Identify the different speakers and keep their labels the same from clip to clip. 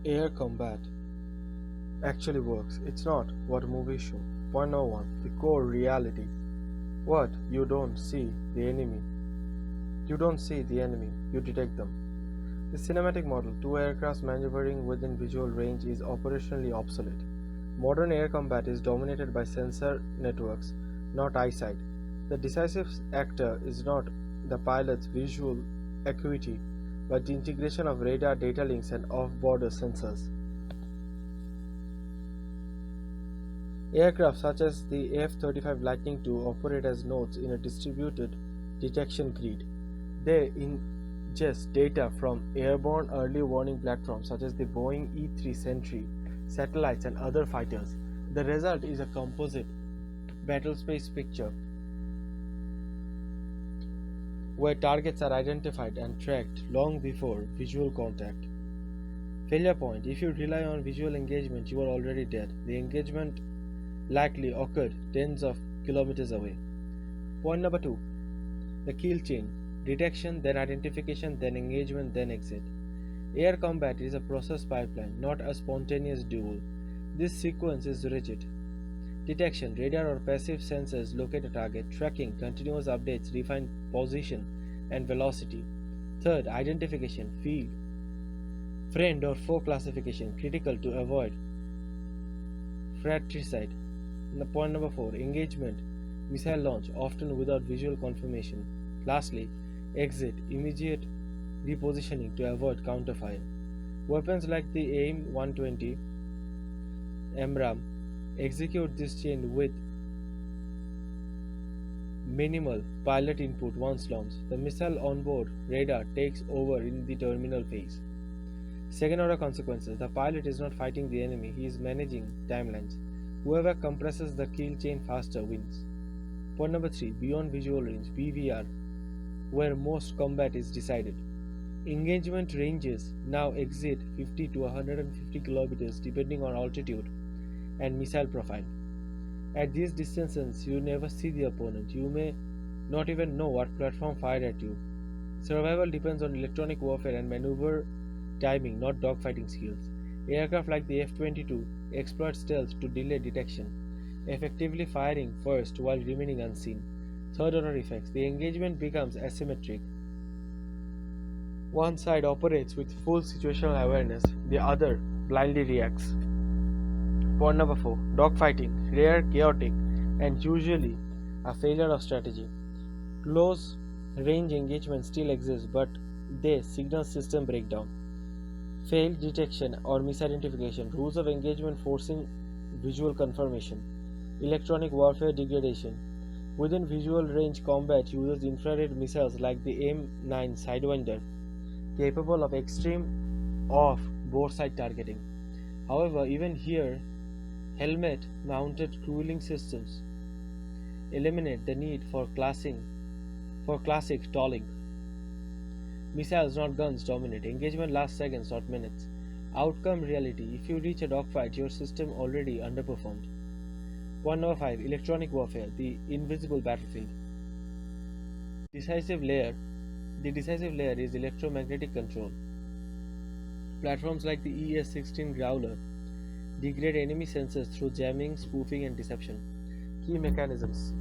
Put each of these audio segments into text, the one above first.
Speaker 1: Air combat actually works. It's not what movies show. Point number one, the core reality. What you don't see the enemy. You don't see the enemy, you detect them. The cinematic model, two aircrafts maneuvering within visual range, is operationally obsolete. Modern air combat is dominated by sensor networks, not eyesight. The decisive actor is not the pilot's visual acuity, but the integration of radar data links and off-border sensors. Aircraft such as the F-35 Lightning II operate as nodes in a distributed detection grid. They ingest data from airborne early warning platforms such as the Boeing E-3 Sentry, satellites, and other fighters. The result is a composite battlespace picture where targets are identified and tracked long before visual contact. Failure point: if you rely on visual engagement, you are already dead. The engagement likely occurred tens of kilometers away. Point number two, the kill chain: detection, then identification, then engagement, then exit. Air combat is a process pipeline, not a spontaneous duel. This sequence is rigid. Detection: radar or passive sensors locate a target. Tracking: continuous updates refine position and velocity. Third, identification: field, friend or foe classification, critical to avoid fratricide. Point number four, engagement: missile launch, often without visual confirmation. Lastly, exit: immediate repositioning to avoid counterfire. Weapons like the AIM 120 MRAM execute this chain with minimal pilot input once launched. The missile onboard radar takes over in the terminal phase. Second order consequences: the pilot is not fighting the enemy, he is managing timelines. Whoever compresses the kill chain faster wins. Point number three, beyond visual range, BVR, where most combat is decided. Engagement ranges now exceed 50 to 150 kilometers depending on altitude and missile profile. At these distances, you never see the opponent. You may not even know what platform fired at you. Survival depends on electronic warfare and maneuver timing, not dogfighting skills. Aircraft like the F-22 exploit stealth to delay detection, effectively firing first while remaining unseen. Third order effects: the engagement becomes asymmetric. One side operates with full situational awareness, the other blindly reacts. Point number 4, dogfighting: rare, chaotic, and usually a failure of strategy. Close range engagement still exists, but they signal system breakdown, failed detection or misidentification, rules of engagement forcing visual confirmation, electronic warfare degradation. Within visual range, combat uses infrared missiles like the AIM-9 Sidewinder, capable of extreme off-board targeting. However, even here, helmet-mounted cooling systems eliminate the need for classic tolling. Missiles, not guns, dominate. Engagement lasts seconds, not minutes. Outcome reality: if you reach a dogfight, your system already underperformed. Point number 5, electronic warfare, the invisible battlefield. Decisive layer. The decisive layer is electromagnetic control. Platforms like the ES-16 Growler degrade enemy sensors through jamming, spoofing, and deception. Key mechanisms: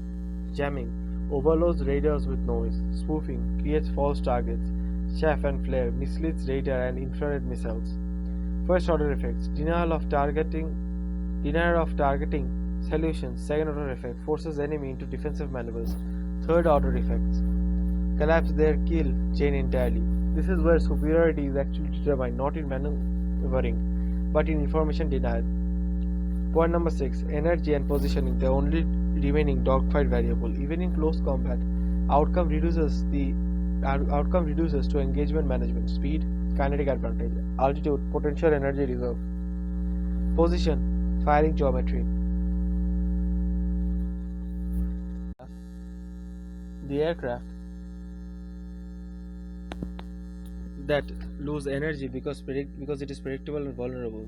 Speaker 1: jamming overloads radars with noise. Spoofing creates false targets. Chaff and flare misleads radar and infrared missiles. First order effects: denial of targeting solutions. Second order effect: forces enemy into defensive maneuvers. Third order effects: collapse their kill chain entirely. This is where superiority is actually determined not in maneuvering but in information denial. Point number 6, energy and positioning, the only remaining dogfight variable. Even in close combat, outcome reduces to engagement management: speed, kinetic advantage; altitude, potential energy reserve; position, firing geometry. The aircraft that lose energy because it is predictable and vulnerable.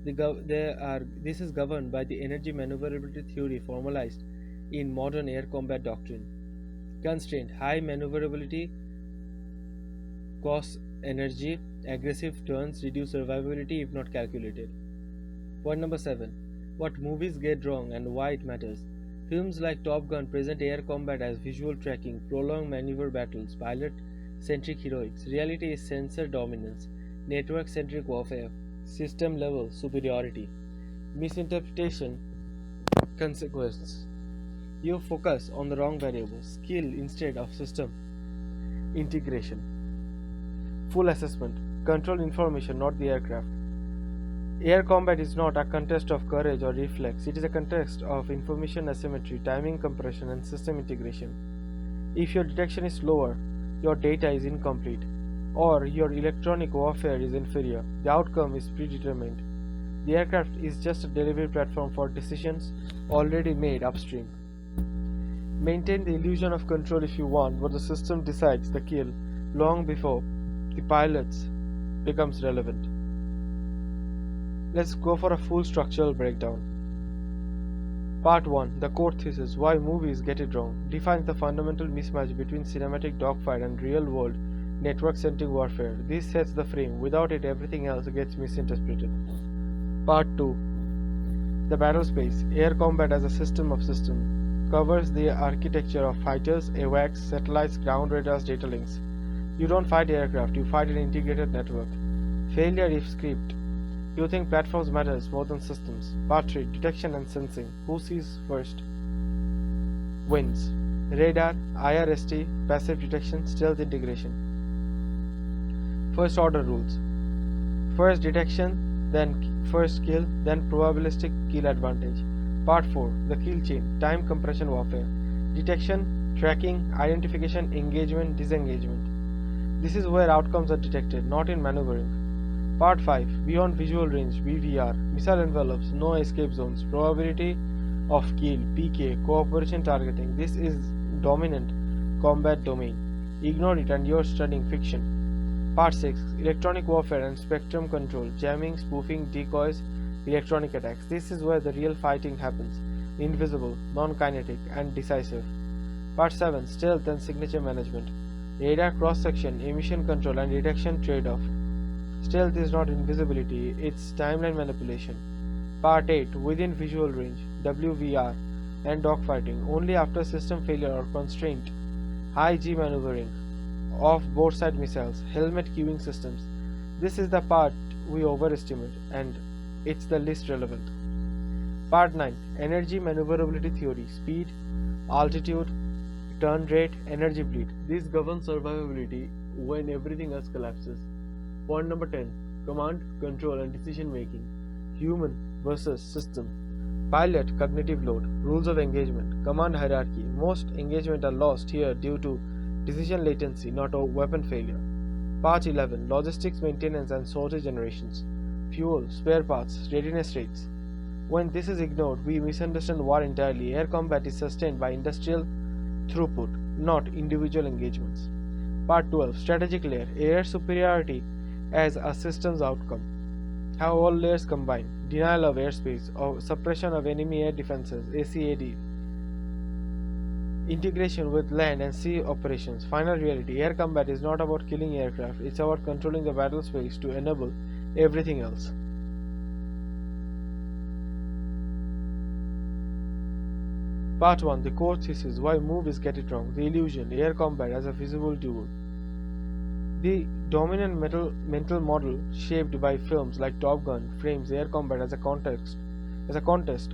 Speaker 1: This is governed by the energy maneuverability theory formalized in modern air combat doctrine. Constraint: high maneuverability costs energy Aggressive turns reduce survivability if not calculated. Point number 7. What movies get wrong and why it matters. Films like Top Gun present air combat as visual tracking, prolonged maneuver battles, pilot centric heroics. Reality is sensor dominance, network centric warfare, system level superiority. Misinterpretation consequences. You focus on the wrong variable, skill instead of system integration. Full assessment. Control information, not the aircraft. Air combat is not a contest of courage or reflex, it is a contest of information asymmetry, timing compression, and system integration. If your detection is slower, your data is incomplete, or your electronic warfare is inferior, the outcome is predetermined. The aircraft is just a delivery platform for decisions already made upstream. Maintain the illusion of control if you want, but the system decides the kill long before the pilot's becomes relevant. Let's go for a full structural breakdown. Part 1. The core thesis, why movies get it wrong, defines the fundamental mismatch between cinematic dogfight and real-world network-centric warfare. This sets the frame. Without it, everything else gets misinterpreted. Part 2. The battlespace, air combat as a system of systems, covers the architecture of fighters, AWACS, satellites, ground radars, data links. You don't fight aircraft, you fight an integrated network. Failure if script. You think platforms matters more than systems. Part 3. Detection and sensing. Who sees first wins. Radar, IRST, passive detection, stealth integration. First order rules. First detection, then first kill, then probabilistic kill advantage. Part 4. The kill chain. Time compression warfare. Detection, tracking, identification, engagement, disengagement. This is where outcomes are detected, not in maneuvering. Part 5. Beyond visual range, BVR, missile envelopes, no escape zones, probability of kill, PK, cooperation targeting. This is dominant combat domain. Ignore it and you're studying fiction. Part 6. Electronic warfare and spectrum control, jamming, spoofing, decoys, electronic attacks. This is where the real fighting happens. Invisible, non-kinetic, and decisive. Part 7. Stealth and signature management. Radar cross-section, emission control, and detection trade-off. Stealth is not invisibility, it's timeline manipulation. Part 8. Within visual range, WVR, and dogfighting, only after system failure or constraint. High G maneuvering, off-board side missiles, helmet queuing systems. This is the part we overestimate, and it's the least relevant. Part 9. Energy maneuverability theory, speed, altitude, turn rate, energy bleed. This governs survivability when everything else collapses. Point number 10. Command, control, and decision making. Human versus system. Pilot, cognitive load. Rules of engagement. Command hierarchy. Most engagement are lost here due to decision latency, not a weapon failure. Part 11. Logistics, maintenance, and sortie generations. Fuel, spare parts, readiness rates. When this is ignored, we misunderstand war entirely. Air combat is sustained by industrial throughput, not individual engagements. Part 12. Strategic layer. Air superiority as a systems outcome. How all layers combine. Denial of airspace or suppression of enemy air defenses, ACAD. Integration with land and sea operations. Final reality. Air combat is not about killing aircraft, it's about controlling the battle space to enable everything else. Part 1. The core thesis, why movies get it wrong. The illusion, air combat as a visible duel. The dominant mental model shaped by films like Top Gun frames air combat as a contest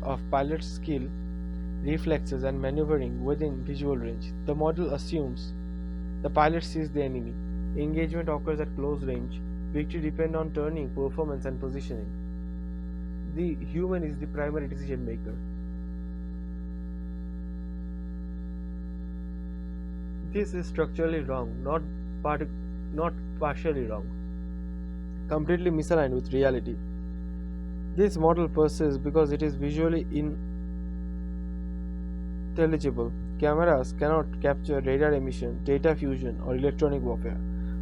Speaker 1: of pilot skill, reflexes, and maneuvering within visual range. The model assumes the pilot sees the enemy. Engagement occurs at close range. Victory depends on turning, performance, and positioning. The human is the primary decision maker. This is structurally wrong, not partially wrong, completely misaligned with reality. This model persists because it is visually intelligible. Cameras cannot capture radar emission, data fusion, or electronic warfare,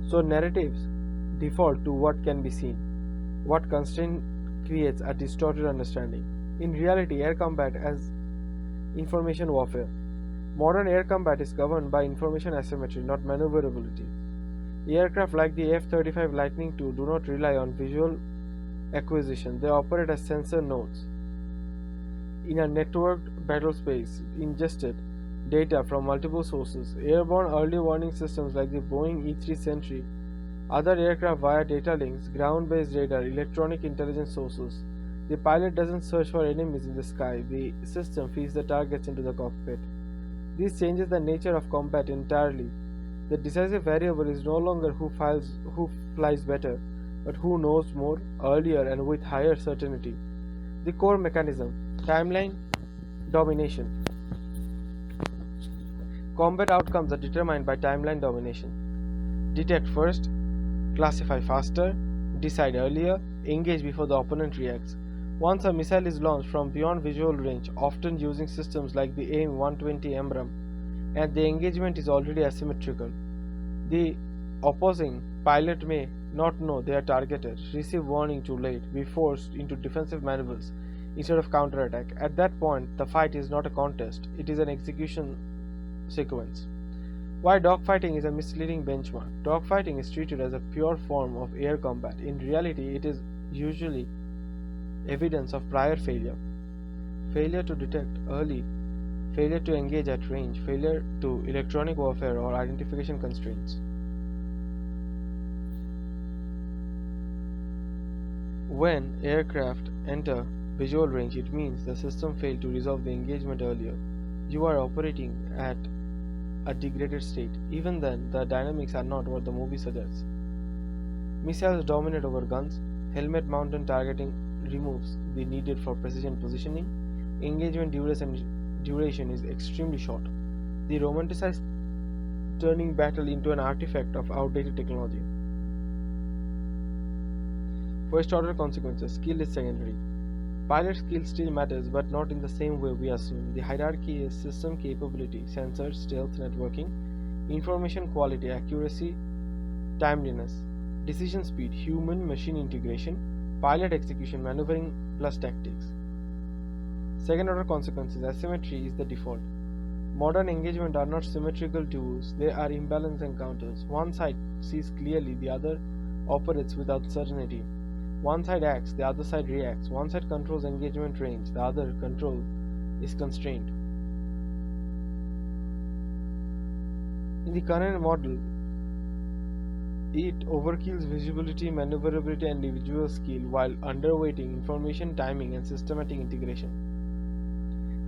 Speaker 1: so narratives default to what can be seen. What constraint creates a distorted understanding. In reality, air combat as information warfare. Modern air combat is governed by information asymmetry, not maneuverability. Aircraft like the F-35 Lightning II do not rely on visual acquisition, they operate as sensor nodes in a networked battlespace, ingested data from multiple sources. Airborne early warning systems like the Boeing E-3 Sentry, other aircraft via data links, ground-based radar, electronic intelligence sources. The pilot doesn't search for enemies in the sky, the system feeds the targets into the cockpit. This changes the nature of combat entirely. The decisive variable is no longer who flies better, but who knows more, earlier, and with higher certainty. The core mechanism: timeline domination. Combat outcomes are determined by timeline domination. Detect first, classify faster, decide earlier, engage before the opponent reacts. Once a missile is launched from beyond visual range, often using systems like the AIM 120 Embraer, and the engagement is already asymmetrical, the opposing pilot may not know they are targeted, receive warning too late, be forced into defensive maneuvers instead of counterattack. At that point, the fight is not a contest, it is an execution sequence. Why dogfighting is a misleading benchmark? Dogfighting is treated as a pure form of air combat. In reality, it is usually evidence of prior failure. Failure to detect early, failure to engage at range, failure to electronic warfare or identification constraints. When aircraft enter visual range, it means the system failed to resolve the engagement earlier. You are operating at a degraded state. Even then, the dynamics are not what the movie suggests. Missiles dominate over guns, helmet mounted targeting removes the needed for precision positioning, engagement duration is extremely short. The romanticized turning battle into an artifact of outdated technology. First order consequences: skill is secondary. Pilot skill still matters, but not in the same way we assume. The hierarchy is system capability, sensors, stealth, networking, information quality, accuracy, timeliness, decision speed, human machine integration, pilot execution, maneuvering plus tactics. Second order consequences: asymmetry is the default. Modern engagement are not symmetrical tools, they are imbalanced encounters. One side sees clearly, the other operates with uncertainty. One side acts, the other side reacts. One side controls engagement range, the other control is constrained. In the current model, it overkills visibility, maneuverability, and individual skill while underweighting information, timing, and systematic integration.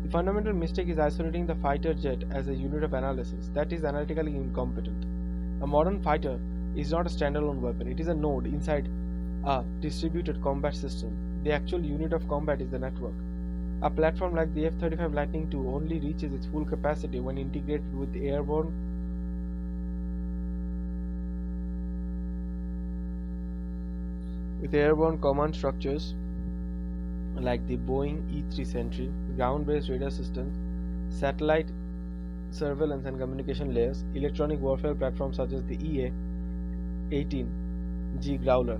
Speaker 1: The fundamental mistake is isolating the fighter jet as a unit of analysis that is analytically incompetent. A modern fighter is not a standalone weapon, it is a node inside a distributed combat system. The actual unit of combat is the network. A platform like the F-35 Lightning II only reaches its full capacity when integrated with airborne command structures like the Boeing E-3 Sentry, ground-based radar systems, satellite surveillance and communication layers, electronic warfare platforms such as the EA-18G Growler.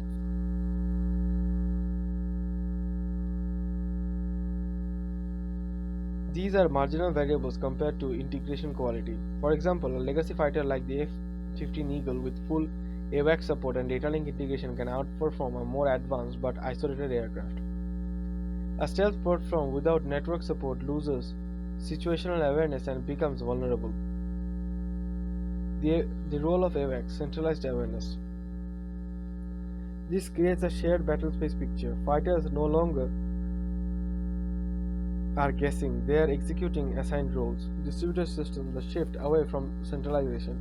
Speaker 1: These are marginal variables compared to integration quality. For example, a legacy fighter like the F-15 Eagle with full AWACS support and data link integration can outperform a more advanced but isolated aircraft. A stealth platform without network support loses situational awareness and becomes vulnerable. The role of AWACS, centralized awareness. This creates a shared battlespace picture. Fighters no longer are guessing, they are executing assigned roles. Distributed systems, the shift away from centralization.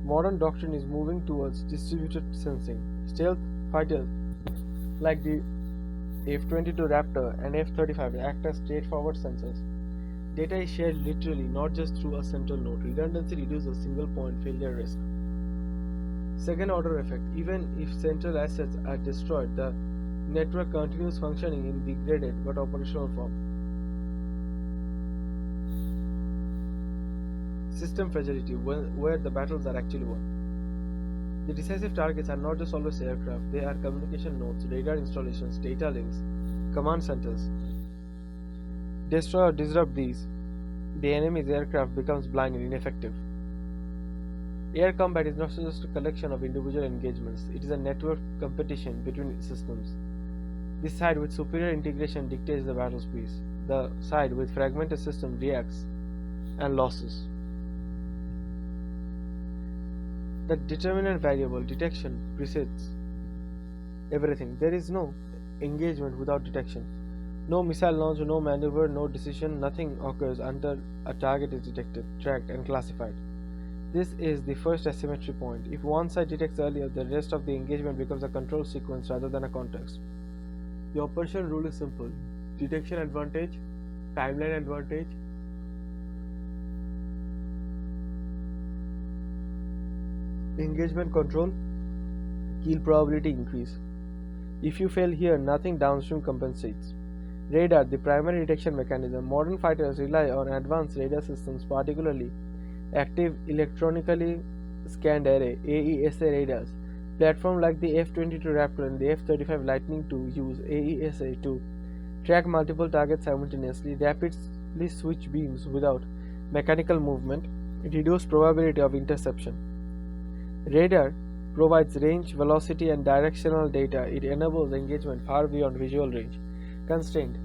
Speaker 1: Modern doctrine is moving towards distributed sensing. Stealth fighters like the F-22 Raptor and F-35 act as straightforward sensors. Data is shared literally, not just through a central node. Redundancy reduces single point failure risk. Second order effect: even if central assets are destroyed, the network continues functioning in degraded but operational form. System fragility, where the battles are actually won. The decisive targets are not just always aircraft, they are communication nodes, radar installations, data links, command centers. Destroy or disrupt these, the enemy's aircraft becomes blind and ineffective. Air combat is not just a collection of individual engagements, it is a network competition between systems. This side with superior integration dictates the battle space. The side with fragmented system reacts and losses. The determinant variable detection precedes everything. There is no engagement without detection. No missile launch, no maneuver, no decision, nothing occurs until a target is detected, tracked, and classified. This is the first asymmetry point. If one side detects earlier, the rest of the engagement becomes a control sequence rather than a context. The operation rule is simple: detection advantage, timeline advantage, engagement control, kill probability increase. If you fail here, nothing downstream compensates. Radar, the primary detection mechanism. Modern fighters rely on advanced radar systems, particularly active electronically scanned array (AESA) radars. Platforms like the F-22 Raptor and the F-35 Lightning II use AESA to track multiple targets simultaneously, rapidly switch beams without mechanical movement, reduce probability of interception. Radar provides range, velocity, and directional data. It enables engagement far beyond visual range. Constraint: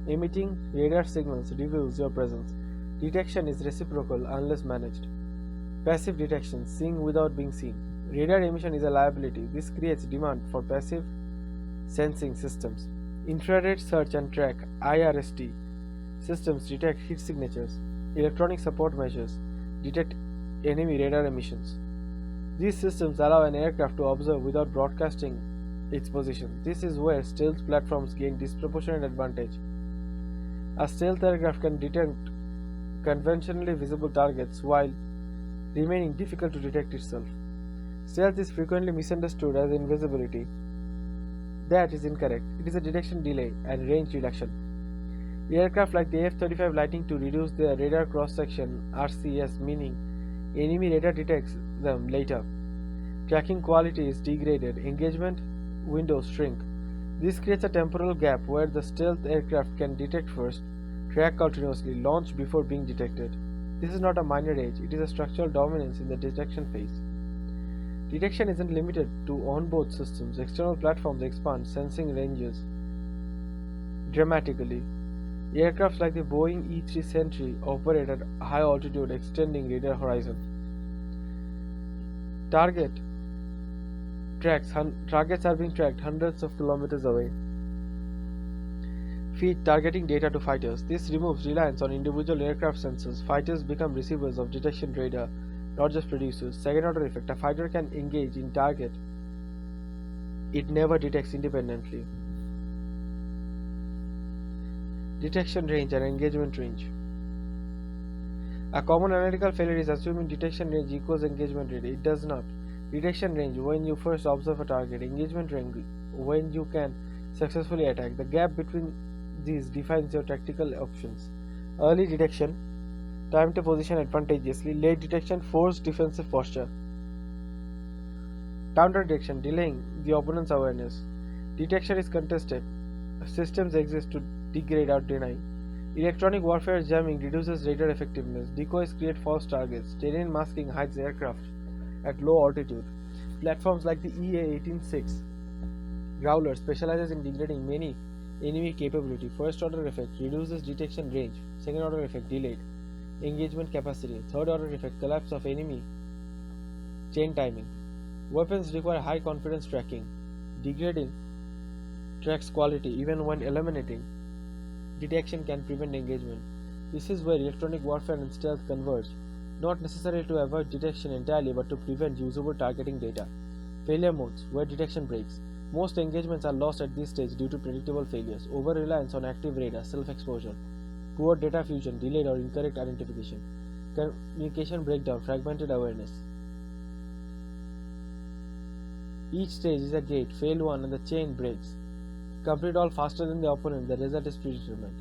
Speaker 1: emitting radar signals reveals your presence. Detection is reciprocal unless managed. Passive detection: seeing without being seen. Radar emission is a liability. This creates demand for passive sensing systems. Infrared search and track (IRST) systems detect heat signatures. Electronic support measures detect enemy radar emissions. These systems allow an aircraft to observe without broadcasting its position. This is where stealth platforms gain disproportionate advantage. A stealth aircraft can detect conventionally visible targets while remaining difficult to detect itself. Stealth is frequently misunderstood as invisibility. That is incorrect. It is a detection delay and range reduction. Aircraft like the F-35 Lightning II reduce their radar cross-section (RCS), meaning enemy radar detects them later. Tracking quality is degraded. Engagement windows shrink. This creates a temporal gap where the stealth aircraft can detect first, track continuously, launch before being detected. This is not a minor age, it is a structural dominance in the detection phase. Detection isn't limited to onboard systems. External platforms expand sensing ranges dramatically. Aircraft like the Boeing E-3 Sentry operate at high altitude, extending radar horizon. Targets are being tracked hundreds of kilometers away. Feed targeting data to fighters. This removes reliance on individual aircraft sensors. Fighters become receivers of detection radar, not just producers. Second order effect: a fighter can engage in target it never detects independently. Detection range and engagement range. A common analytical failure is assuming detection range equals engagement rate. It does not. Detection range when you first observe a target, engagement range when you can successfully attack. The gap between these defines your tactical options. Early detection, time to position advantageously. Late detection, forced defensive posture. Counter detection, delaying the opponent's awareness. Detection is contested. Systems exist to degrade or deny. Electronic warfare jamming reduces radar effectiveness. Decoys create false targets. Terrain masking hides aircraft at low altitude. Platforms like the EA-18-6 Growler specializes in degrading many enemy capability. First order effect reduces detection range. Second order effect delayed engagement capacity. Third order effect collapse of enemy chain timing. Weapons require high confidence tracking. Degrading tracks quality even when eliminating detection can prevent engagement. This is where electronic warfare and stealth converge, not necessarily to avoid detection entirely but to prevent usable targeting data. Failure modes, where detection breaks. Most engagements are lost at this stage due to predictable failures, over-reliance on active radar, self-exposure, poor data fusion, delayed or incorrect identification, communication breakdown, fragmented awareness. Each stage is a gate. Fail one and the chain breaks. Complete all faster than the opponent, the result is predetermined.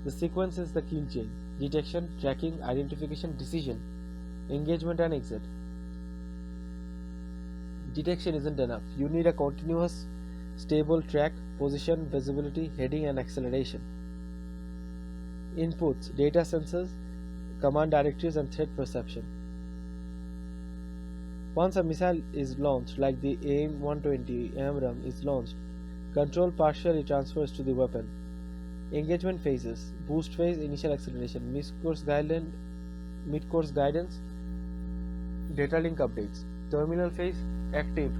Speaker 1: The sequence is the kill chain: detection, tracking, identification, decision, engagement, and exit. Detection isn't enough. You need a continuous, stable track, position, visibility, heading, and acceleration. Inputs: data sensors, command directives, and threat perception. Once a missile is launched, like the AIM-120 AMRAAM is launched, control partially transfers to the weapon. Engagement phases: boost phase, initial acceleration, mid-course guidance, data link updates. Terminal phase: active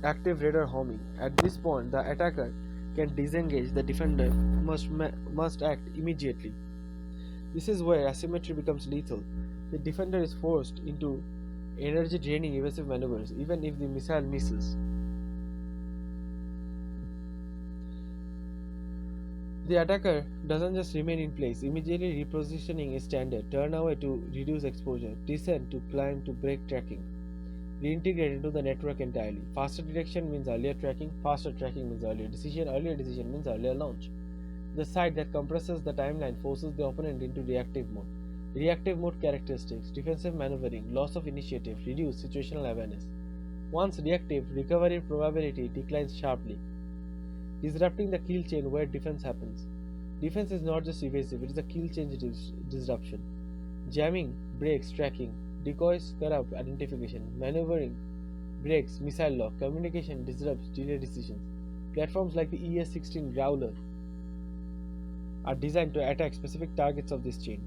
Speaker 1: active radar homing. At this point, the attacker can disengage. The defender must act immediately. This is where asymmetry becomes lethal. The defender is forced into energy draining evasive maneuvers even if the missile misses. The attacker doesn't just remain in place, immediately repositioning is standard, turn away to reduce exposure, descend to climb to break tracking, reintegrate into the network entirely. Faster detection means earlier tracking, faster tracking means earlier decision means earlier launch. The side that compresses the timeline forces the opponent into reactive mode. Reactive mode characteristics: defensive maneuvering, loss of initiative, reduced situational awareness. Once reactive, recovery probability declines sharply, disrupting the kill chain where defense happens. Defense is not just evasive, it is a kill chain disruption. Jamming breaks tracking, decoys corrupt identification, maneuvering breaks missile lock, communication disrupts delay decisions. Platforms like the ES-16 Growler are designed to attack specific targets of this chain.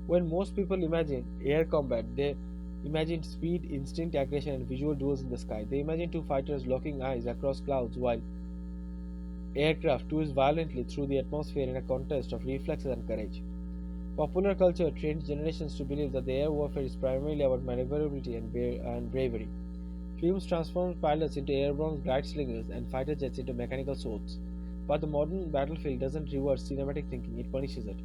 Speaker 1: When most people imagine air combat, they imagine speed, instinct, aggression, and visual duels in the sky. They imagine two fighters locking eyes across clouds while aircraft twist violently through the atmosphere in a contest of reflexes and courage. Popular culture trained generations to believe that the air warfare is primarily about maneuverability and bravery. Films transformed pilots into airborne glide slingers and fighter jets into mechanical swords. But the modern battlefield doesn't reward cinematic thinking, it punishes it.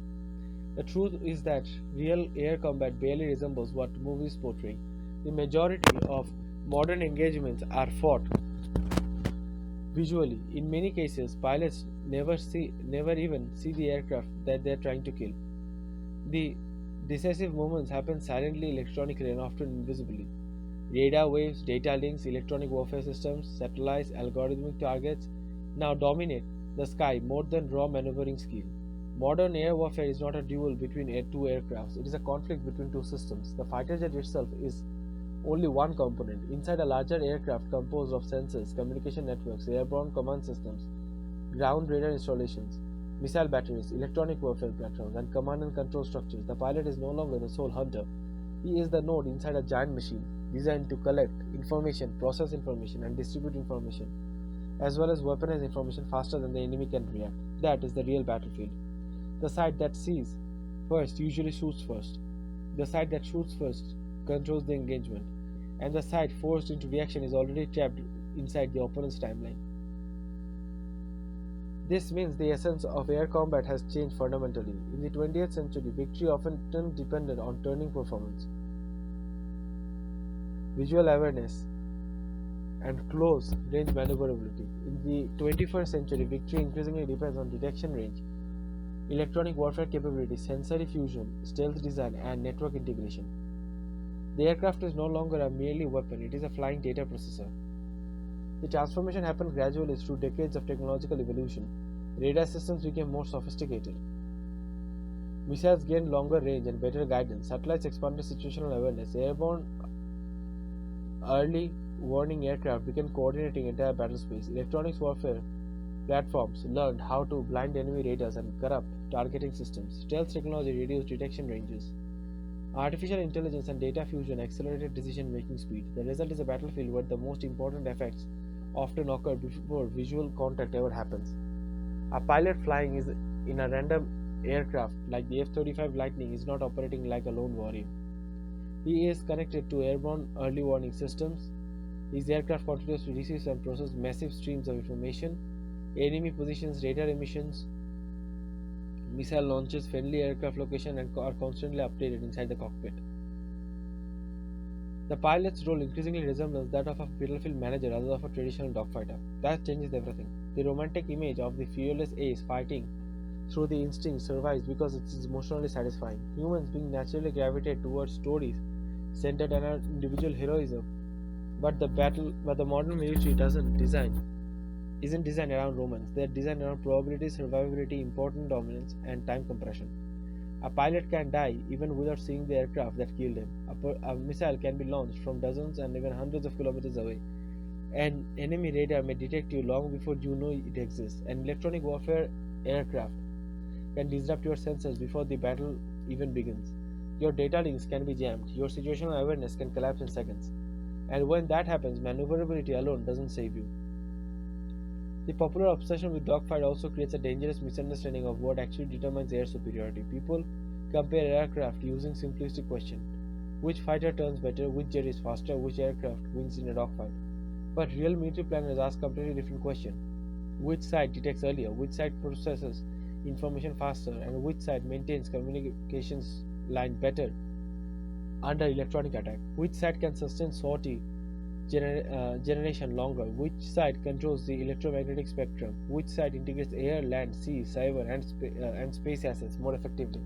Speaker 1: The truth is that real air combat barely resembles what movies portray. The majority of modern engagements are fought visually. In many cases, pilots never even see the aircraft that they are trying to kill. The decisive movements happen silently, electronically, and often invisibly. Radar waves, data links, electronic warfare systems, satellites, algorithmic targets now dominate the sky more than raw maneuvering skill. Modern air warfare is not a duel between two aircrafts, it is a conflict between two systems. The fighter jet itself is only one component inside a larger aircraft composed of sensors, communication networks, airborne command systems, ground radar installations, missile batteries, electronic warfare platforms, and command and control structures. The pilot is no longer the sole hunter. He is the node inside a giant machine designed to collect information, process information, and distribute information, as well as weaponize information faster than the enemy can react. That is the real battlefield. The side that sees first usually shoots first. The side that shoots first controls the engagement, and the side forced into reaction is already trapped inside the opponent's timeline. This means the essence of air combat has changed fundamentally. In the 20th century, victory often depended on turning performance, visual awareness, and close range maneuverability. In the 21st century, victory increasingly depends on detection range, electronic warfare capability, sensory fusion, stealth design, and network integration. The aircraft is no longer a merely weapon, it is a flying data processor. The transformation happened gradually through decades of technological evolution. Radar systems became more sophisticated. Missiles gained longer range and better guidance. Satellites expanded situational awareness. Airborne early warning aircraft began coordinating entire battlespace. Electronics warfare platforms learned how to blind enemy radars and corrupt targeting systems. Stealth technology reduced detection ranges. Artificial intelligence and data fusion accelerated decision-making speed. The result is a battlefield where the most important effects often occur before visual contact ever happens. A pilot flying is in a random aircraft like the F-35 Lightning is not operating like a lone warrior. He is connected to airborne early warning systems. His aircraft continuously receives and processes massive streams of information, enemy positions, radar emissions, missile launches, friendly aircraft location, and are constantly updated inside the cockpit. The pilot's role increasingly resembles that of a battlefield manager rather than of a traditional dogfighter. That changes everything. The romantic image of the fearless ace fighting through the instinct survives because it is emotionally satisfying. Humans being naturally gravitate towards stories centered around individual heroism, but the modern military isn't designed around romance. They are designed around probability, survivability, important dominance, and time compression. A pilot can die even without seeing the aircraft that killed him. A missile can be launched from dozens and even hundreds of kilometers away. An enemy radar may detect you long before you know it exists. An electronic warfare aircraft can disrupt your sensors before the battle even begins. Your data links can be jammed. Your situational awareness can collapse in seconds. And when that happens, maneuverability alone doesn't save you. The popular obsession with dogfight also creates a dangerous misunderstanding of what actually determines air superiority. People compare aircraft using simplistic questions. Which fighter turns better, which jet is faster, which aircraft wins in a dogfight. But real military planners ask completely different questions. Which side detects earlier, which side processes information faster, and which side maintains communications line better under electronic attack? Which side can sustain sortie generation longer? Which side controls the electromagnetic spectrum? Which side integrates air, land, sea, cyber, and space assets more effectively?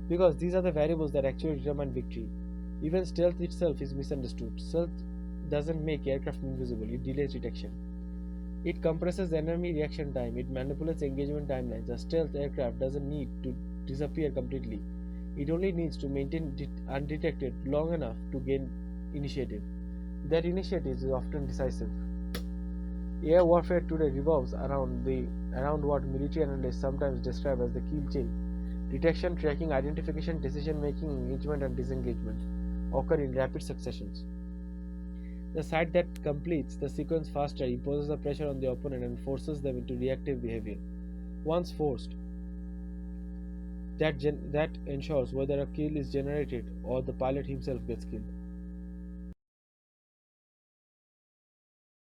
Speaker 1: Because these are the variables that actually determine victory. Even stealth itself is misunderstood. Stealth doesn't make aircraft invisible, it delays detection. It compresses enemy reaction time, it manipulates engagement timelines. A stealth aircraft doesn't need to disappear completely, it only needs to maintain undetected long enough to gain initiative. That initiative is often decisive. Air warfare today revolves around what military analysts sometimes describe as the kill chain. Detection, tracking, identification, decision making, engagement, and disengagement occur in rapid successions. The side that completes the sequence faster imposes a pressure on the opponent and forces them into reactive behavior. Once forced, that ensures whether a kill is generated or the pilot himself gets killed.